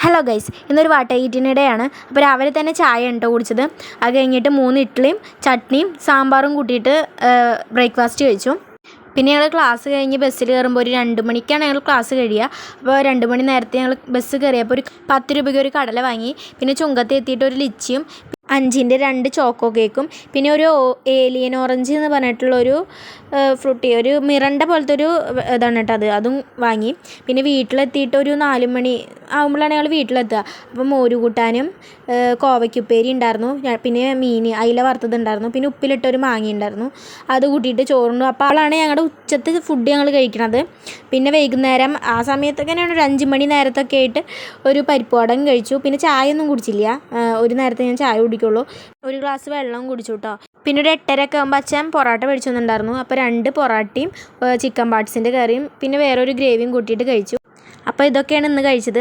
Hello guys, ഇന്നൊരു വാട്ടയിറ്റിനിടെയാണ്. അപ്പോൾ രാവിലെ തന്നെ ചായ ഉണ്ടോ കുടിച്ചത്. അത് കഴിഞ്ഞിട്ട് 3 ഇഡ്ഡലിയും ചട്നിയും സാമ്പാറും കൂട്ടിയിട്ട് ബ്രേക്ക്ഫാസ്റ്റ് കഴിച്ചു. പിന്നെ ഞങ്ങൾ ക്ലാസ് കഴിഞ്ഞ് ബസ്സിൽ കയറുമ്പോൾ ഒരു 2 മണിക്കാണ് ഞങ്ങൾ ക്ലാസ് കഴിയുക. അപ്പോൾ 2 മണി നേരത്തെ ഞങ്ങൾ ബസ് കയറിയപ്പോൾ ഒരു 10 രൂപയ്ക്ക് ഒരു കടല വാങ്ങി. പിന്നെ ചുങ്കത്ത് എത്തിയിട്ട് ഒരു ലിച്ചിയും 5ൻ്റെ 2 ചോക്കോ കേക്കും പിന്നെ ഒരു ഏലിയൻ ഓറഞ്ച് എന്ന് പറഞ്ഞിട്ടുള്ളൊരു ഫ്രൂട്ടി, ഒരു മിറണ്ട പോലത്തെ ഒരു ഇതാണ് കേട്ടോ, അതും വാങ്ങി. പിന്നെ വീട്ടിലെത്തിയിട്ട് ഒരു 4 മണി ആകുമ്പോഴാണ് ഞങ്ങൾ വീട്ടിലെത്തുക. അപ്പോൾ മോര് കൂട്ടാനും കോവയ്ക്കുപ്പേരി ഉണ്ടായിരുന്നു, പിന്നെ മീൻ അയില വറുത്തതുണ്ടായിരുന്നു, പിന്നെ ഉപ്പിലിട്ടൊരു മാങ്ങ ഉണ്ടായിരുന്നു. അത് കൂട്ടിയിട്ട് ചോറുണ്ടു. അപ്പോൾ അവളാണ് ഞങ്ങളുടെ ഉച്ചത്തെ ഫുഡ് ഞങ്ങൾ കഴിക്കണത്. പിന്നെ വൈകുന്നേരം ആ സമയത്തൊക്കെ തന്നെയാണ് ഒരു 5 മണി നേരത്തൊക്കെ ആയിട്ട് ഒരു പരിപ്പുവടയും കഴിച്ചു. പിന്നെ ചായ ഒന്നും കുടിച്ചില്ല, ഒരു നേരത്തെ ഞാൻ ചായ കുടിക്കുള്ളൂ. ഒരു ഗ്ലാസ് വെള്ളം കുടിച്ചു കേട്ടോ. പിന്നെ ഒരു 8:30 ഒക്കെ ആകുമ്പോൾ അച്ഛൻ പൊറോട്ട മേടിച്ചു തന്നിട്ടുണ്ടായിരുന്നു. അപ്പോൾ 2 പൊറോട്ടയും ചിക്കൻ പാർട്സിൻ്റെ കറിയും പിന്നെ വേറൊരു ഗ്രേവിയും കൂട്ടിയിട്ട് കഴിച്ചു. അപ്പോൾ ഇതൊക്കെയാണ് ഇന്ന് കഴിച്ചത്.